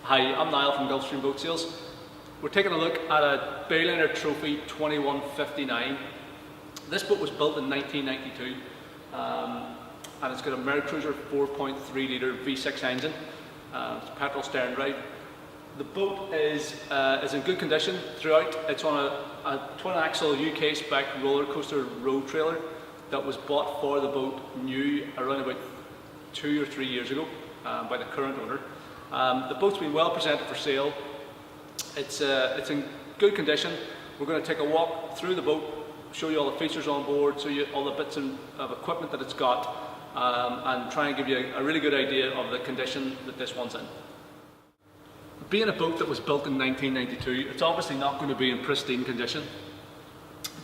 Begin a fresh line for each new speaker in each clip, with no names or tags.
Hi, I'm Niall from GulfStream Boat Sales. We're taking a look at a Bayliner Trophy 2159. This boat was built in 1992 and it's got a Mercruiser 4.3 litre V6 engine. It's petrol stern drive. The boat is in good condition throughout. It's on a twin axle UK spec roller coaster road trailer that was bought for the boat new around about 2 or 3 years ago by the current owner. The boat's been well presented for sale. It's in good condition. We're going to take a walk through the boat, show you all the features on board, show you all the bits of equipment that it's got, and try and give you a really good idea of the condition that this one's in. Being a boat that was built in 1992, it's obviously not going to be in pristine condition.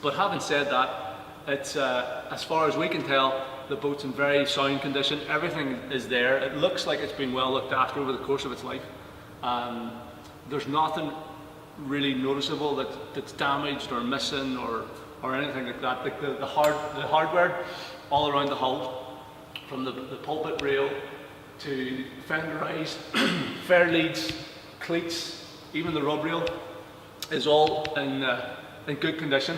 But having said that, it's as far as we can tell, the boat's in very sound condition. Everything is there. It looks like it's been well looked after over the course of its life. There's nothing really noticeable that's damaged or missing or anything like that. The hardware all around the hull, from the pulpit rail to fender eyes, fair leads, cleats, even the rub rail is all in good condition.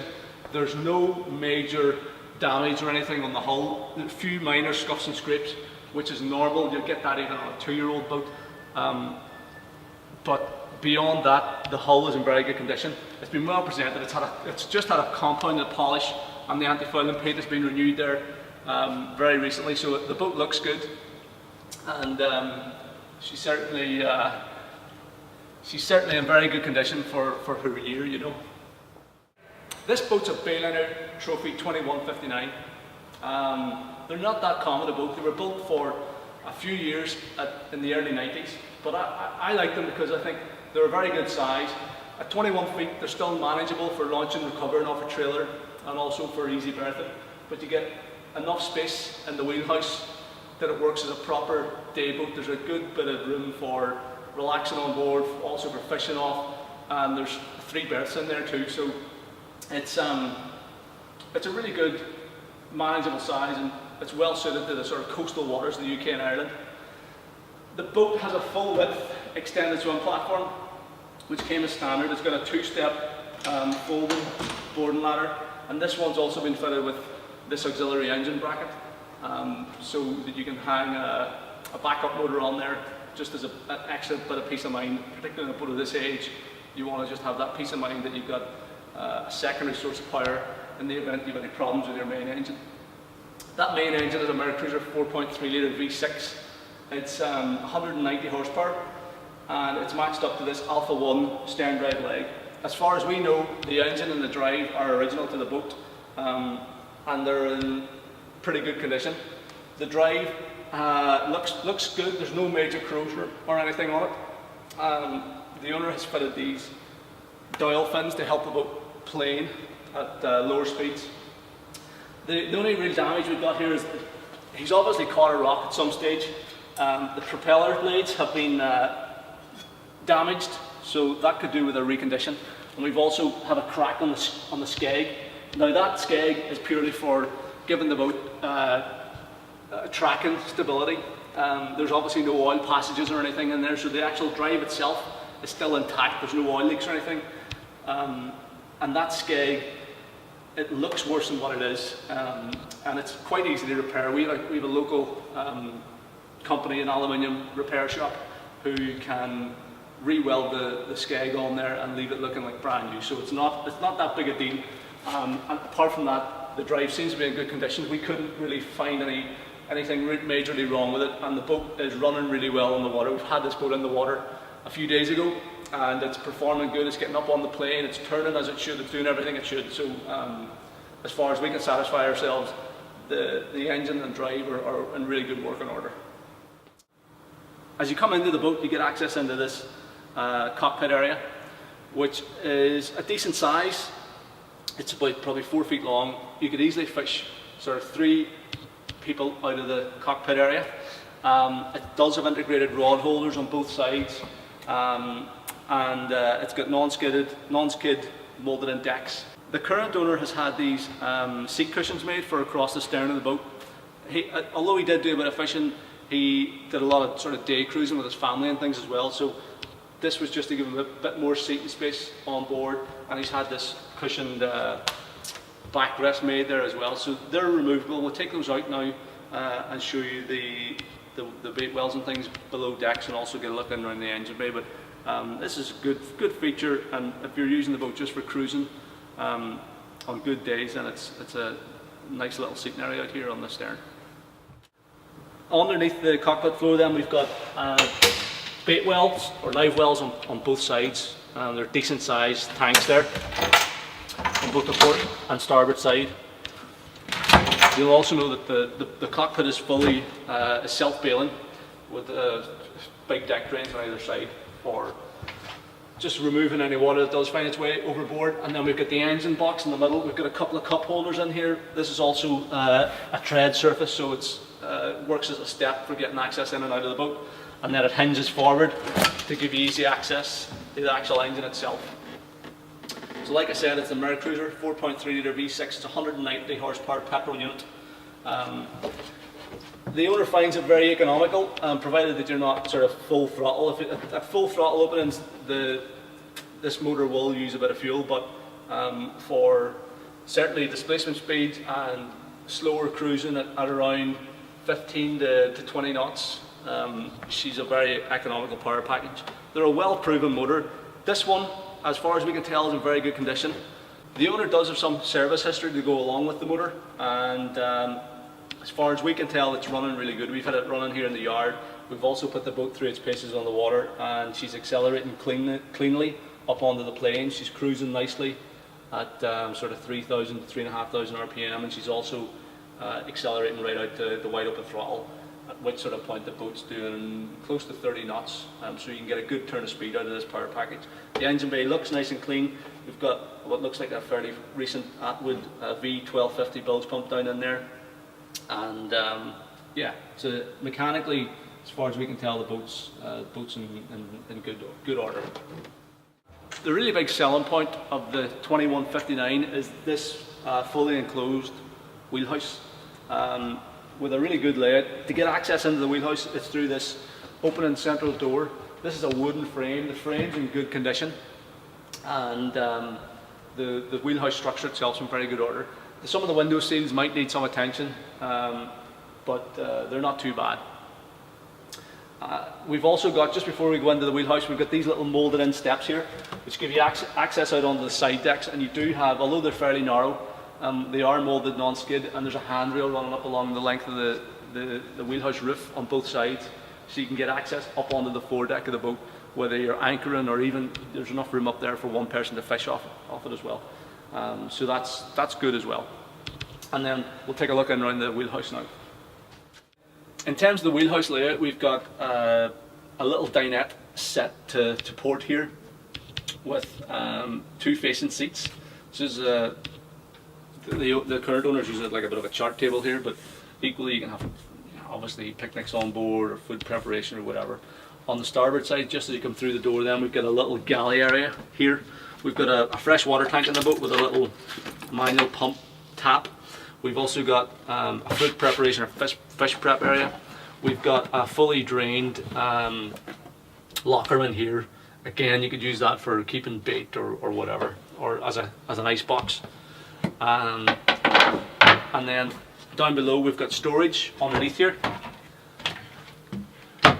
There's no major damage or anything on the hull. A few minor scuffs and scrapes, which is normal. You'll get that even on a 2-year-old boat. But beyond that, the hull is in very good condition. It's been well presented. It's just had a compounded polish, and the anti-fouling paint has been renewed there very recently. So the boat looks good, and she's certainly in very good condition for her year, you know. This boat's a Bayliner Trophy 2159. They're not that common a boat. They were built for a few years in the early 90s, but I like them because I think they're a very good size. At 21 feet, they're still manageable for launching, recovering off a trailer, and also for easy berthing. But you get enough space in the wheelhouse that it works as a proper day boat. There's a good bit of room for relaxing on board, also for fishing off, and there's 3 berths in there too. So it's a really good, manageable size, and it's well suited to the sort of coastal waters of the UK and Ireland. The boat has a full width extended swim platform, which came as standard. It's got a 2-step folding boarding ladder, and this one's also been fitted with this auxiliary engine bracket, so that you can hang a backup motor on there just as an extra bit of peace of mind. Particularly in a boat of this age, you want to just have that peace of mind that you've got a secondary source of power in the event you have any problems with your main engine. That main engine is a Mercruiser 4.3 litre V6. It's 190 horsepower, and it's matched up to this Alpha 1 stern drive leg. As far as we know, the engine and the drive are original to the boat, and they're in pretty good condition. The drive looks good. There's no major corrosion or anything on it. The owner has fitted these dial fins to help the boat plane at lower speeds. The only real damage we've got here is he's obviously caught a rock at some stage. The propeller blades have been damaged, so that could do with a recondition. And we've also had a crack on the skeg. Now that skeg is purely for giving the boat tracking stability. There's obviously no oil passages or anything in there, so the actual drive itself is still intact. There's no oil leaks or anything. And that skeg, it looks worse than what it is, and it's quite easy to repair. We have a local company, an aluminium repair shop, who can re-weld the skeg on there and leave it looking like brand new. So it's not that big a deal. And apart from that, the drive seems to be in good condition. We couldn't really find anything majorly wrong with it, and the boat is running really well on the water. We've had this boat in the water a few days ago, and it's performing good. It's getting up on the plane, it's turning as it should, it's doing everything it should. So as far as we can satisfy ourselves, the engine and drive are in really good working order. As you come into the boat, you get access into this cockpit area, which is a decent size. It's about probably 4 feet long. You could easily fish sort of 3 people out of the cockpit area. It does have integrated rod holders on both sides, and it's got non-skid molded in decks. The current owner has had these seat cushions made for across the stern of the boat. Although he did do a bit of fishing, he did a lot of sort of day cruising with his family and things as well, so This was just to give him a bit more seating space on board, and he's had this cushioned backrest made there as well. So they're removable. We'll take those out now and show you the bait wells and things below decks, and also get a look in around the engine bay. But this is a good feature, and if you're using the boat just for cruising on good days, then it's a nice little seating area out here on the stern. Underneath the cockpit floor then we've got bait wells or live wells on both sides. They're decent sized tanks there on both the port and starboard side. You'll also know that the cockpit is fully self-bailing with big deck drains on either side for just removing any water that does find its way overboard. And then we've got the engine box in the middle. We've got a couple of cup holders in here. This is also a tread surface, so it's works as a step for getting access in and out of the boat. And then it hinges forward to give you easy access to the actual engine itself. So like I said, it's a Mercruiser 4.3 litre V6, it's a 190 horsepower petrol unit. The owner finds it very economical, provided that you're not sort of full throttle. If at full throttle openings, this motor will use a bit of fuel, but for certainly displacement speed and slower cruising at around 15 to 20 knots, she's a very economical power package. They're a well-proven motor. This one, as far as we can tell, is in very good condition. The owner does have some service history to go along with the motor, and as far as we can tell, it's running really good. We've had it running here in the yard. We've also put the boat through its paces on the water, and she's accelerating cleanly up onto the plane. She's cruising nicely at sort of 3,000 to 3,500 RPM, and she's also accelerating right out to the wide open throttle, at which sort of point the boat's doing close to 30 knots, so you can get a good turn of speed out of this power package. The engine bay looks nice and clean. We've got what looks like a fairly recent Atwood V1250 bilge pump down in there, and yeah, so mechanically, as far as we can tell, the boat's in good order. The really big selling point of the 2159 is this fully enclosed wheelhouse with a really good layout. To get access into the wheelhouse, it's through this opening central door. This is a wooden frame. The frame's in good condition, and the wheelhouse structure itself is in very good order. Some of the window seals might need some attention, but they're not too bad. We've also got, just before we go into the wheelhouse, we've got these little moulded in steps here, which give you access out onto the side decks, and you do have, although they're fairly narrow, they are moulded non-skid, and there's a handrail running up along the length of the wheelhouse roof on both sides, so you can get access up onto the foredeck of the boat, whether you're anchoring or even there's enough room up there for one person to fish off it as well. So that's good as well. And then we'll take a look in around the wheelhouse now. In terms of the wheelhouse layout, we've got a little dinette set to port here with two facing seats. This is the current owners use it like a bit of a chart table here, but equally you can have obviously picnics on board or food preparation or whatever. On the starboard side, just as you come through the door, then we've got a little galley area here. We've got a fresh water tank in the boat with a little manual pump tap. We've also got a food preparation or fish prep area. We've got a fully drained locker in here. Again, you could use that for keeping bait or whatever, or as an ice box. And then down below we've got storage underneath here.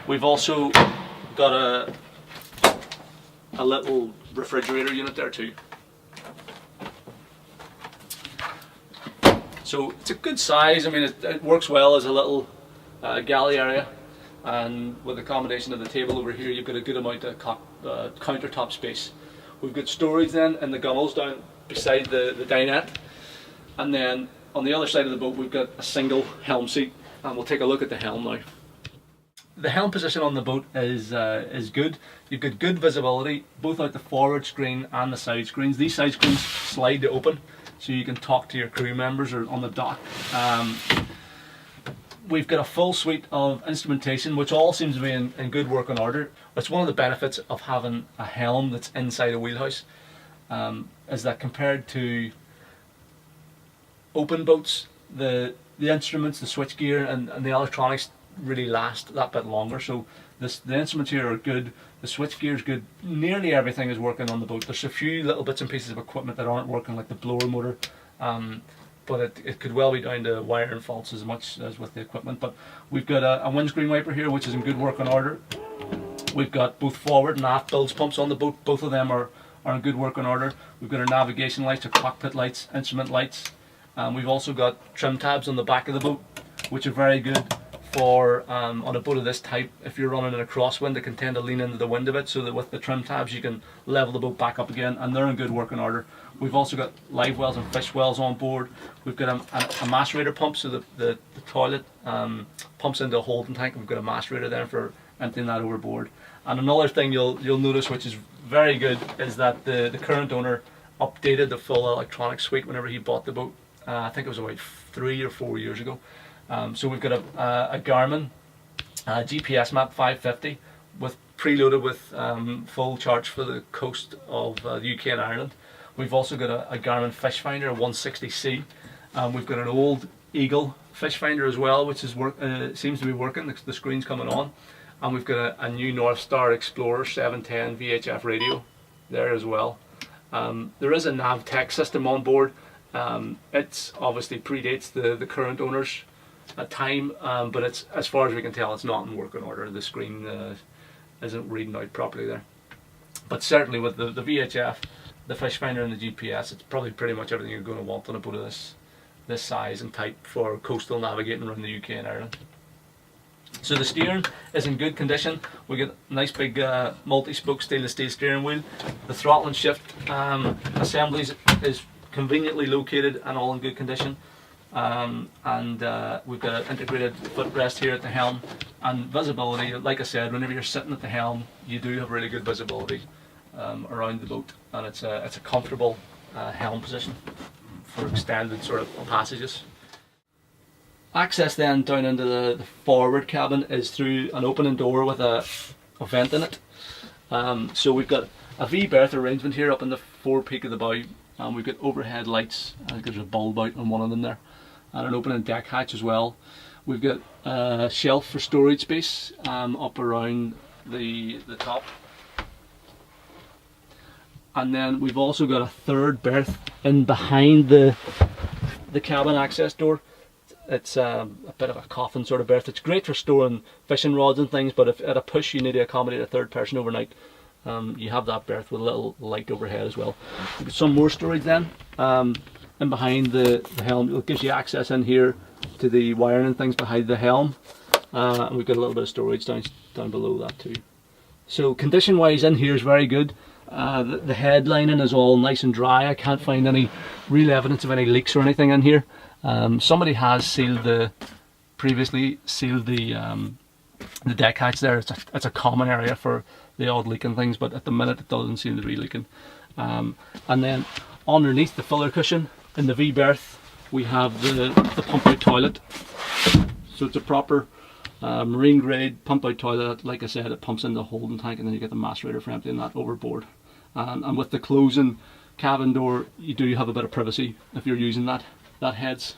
We've also got a little refrigerator unit there too. So it's a good size. I mean, it works well as a little galley area, and with the combination of the table over here, you've got a good amount of countertop space. We've got storage then in the gunnels down beside the dinette, and then on the other side of the boat we've got a single helm seat, and we'll take a look at the helm now. The helm position on the boat is good. You've got good visibility both out the forward screen and the side screens. These side screens slide to open, so you can talk to your crew members or on the dock. We've got a full suite of instrumentation, which all seems to be in good working order. It's one of the benefits of having a helm that's inside a wheelhouse, is that compared to open boats, the instruments, the switchgear and the electronics really last that bit longer. So the instruments here are good, the switch gear is good, nearly everything is working on the boat. There's a few little bits and pieces of equipment that aren't working, like the blower motor, but it could well be down to wiring faults as much as with the equipment. But we've got a windscreen wiper here which is in good working order. We've got both forward and aft bilge pumps on the boat, both of them are in good working order. We've got our navigation lights, our cockpit lights, instrument lights. We've also got trim tabs on the back of the boat, which are very good for on a boat of this type. If you're running in a crosswind, it can tend to lean into the wind a bit, so that with the trim tabs you can level the boat back up again, and they're in good working order. We've also got live wells and fish wells on board. We've got a macerator pump, so the toilet pumps into a holding tank. We've got a macerator there for emptying that overboard. And another thing you'll notice, which is very good, is that the current owner updated the full electronic suite whenever he bought the boat. I think it was about 3 or 4 years ago. So we've got a Garmin GPS map 550 with preloaded with full charge for the coast of the UK and Ireland. We've also got a Garmin fish finder, a 160C. We've got an old Eagle fish finder as well, which is seems to be working. The screen's coming on. And we've got a new North Star Explorer 710 VHF radio there as well. There is a NavTech system on board. It's obviously predates the current owner's time, but it's, as far as we can tell, it's not in working order. The screen isn't reading out properly there. But certainly with the VHF, the fish finder and the GPS, it's probably pretty much everything you're going to want on a boat of this size and type for coastal navigating around the UK and Ireland. So the steering is in good condition. We get a nice big multi-spoke stainless steel steering wheel. The throttle and shift assemblies is conveniently located and all in good condition. And we've got an integrated footrest here at the helm, and visibility, like I said, whenever you're sitting at the helm you do have really good visibility around the boat, and it's a comfortable helm position for extended sort of passages. Access then down into the forward cabin is through an opening door with a vent in it. So we've got a V-berth arrangement here up in the forepeak of the bow, and we've got overhead lights. I think there's a bulb out on one of them there, and an opening deck hatch as well. We've got a shelf for storage space up around the top, and then we've also got a third berth in behind the cabin access door. It's a bit of a coffin sort of berth. It's great for storing fishing rods and things, but if at a push you need to accommodate a third person overnight, you have that berth with a little light overhead as well. We've got some more storage then in behind the helm. It gives you access in here to the wiring and things behind the helm, and we've got a little bit of storage down below that too. So condition wise in here is very good. The head lining is all nice and dry. I can't find any real evidence of any leaks or anything in here. Somebody has previously sealed the deck hatch there. It's a common area for the odd leak and things, but at the minute it doesn't seem to be leaking. And then underneath the filler cushion in the V-berth we have the pump out toilet. So it's a proper marine grade pump out toilet. Like I said, it pumps in the holding tank, and then you get the macerator for emptying that overboard. And with the closing cabin door you do have a bit of privacy if you're using that heads.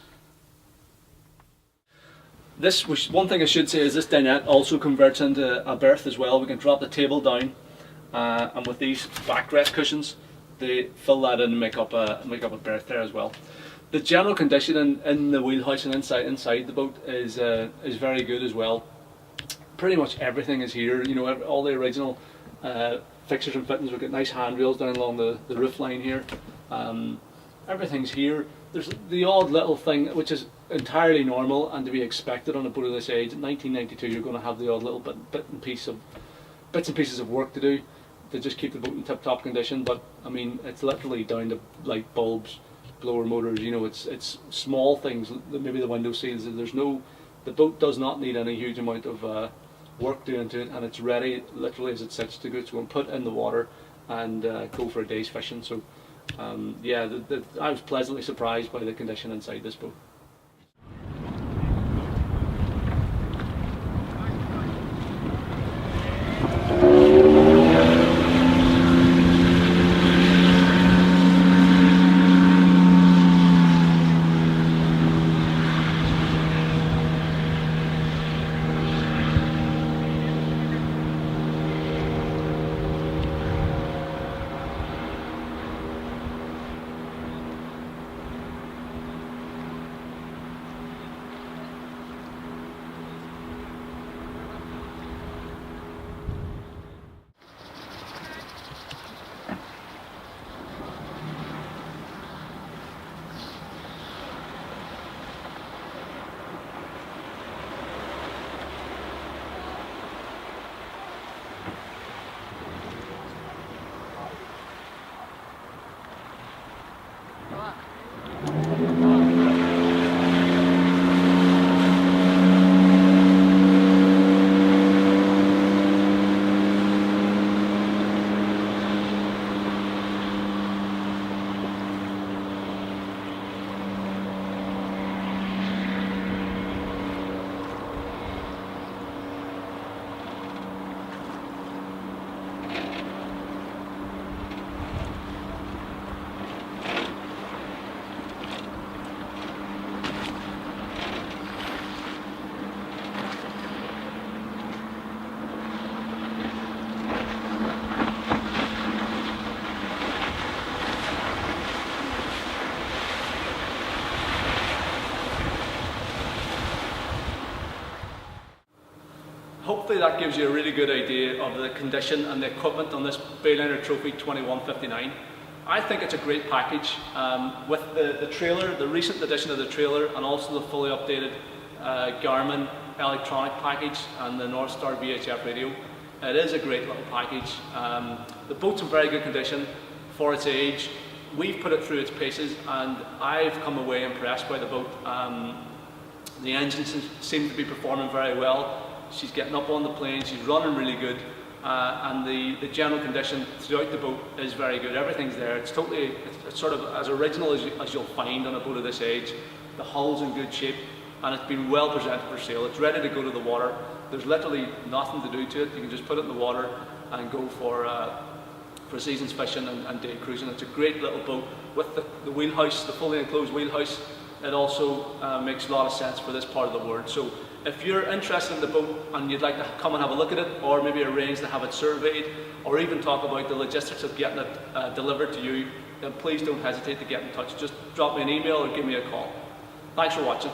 One thing I should say is this dinette also converts into a berth as well. We can drop the table down, and with these backrest cushions they fill that in and make up a berth there as well. The general condition in the wheelhouse and inside the boat is very good as well. Pretty much everything is here. You know, all the original fixtures and fittings. We've got nice handrails down along the roof line here. Everything's here. There's the odd little thing which is entirely normal and to be expected on a boat of this age. In 1992 you're going to have the odd little bits and pieces of work to do to just keep the boat in tip-top condition, but I mean it's literally down to light bulbs, blower motors, you know, it's small things, maybe the window seals. The boat does not need any huge amount of work doing to it, and it's ready literally as it sits to go and put in the water and go for a day's fishing. So yeah, I was pleasantly surprised by the condition inside this boat. hopefully that gives you a really good idea of the condition and the equipment on this Bayliner Trophy 2159. I think it's a great package with the trailer, the recent addition of the trailer, and also the fully updated Garmin electronic package and the North Star VHF radio. It is a great little package. The boat's in very good condition for its age. We've put it through its paces and I've come away impressed by the boat. The engine seems to be performing very well. She's getting up on the plane, she's running really good, and the general condition throughout the boat is very good. Everything's there. It's sort of as original as you'll find on a boat of this age. The hull's in good shape and it's been well presented for sale. It's ready to go to the water. There's literally nothing to do to it. You can just put it in the water and go for seasons fishing and day cruising. It's a great little boat with the wheelhouse, the fully enclosed wheelhouse. It also makes a lot of sense for this part of the world. So if you're interested in the boat and you'd like to come and have a look at it, or maybe arrange to have it surveyed, or even talk about the logistics of getting it delivered to you, then please don't hesitate to get in touch. Just drop me an email or give me a call. Thanks for watching.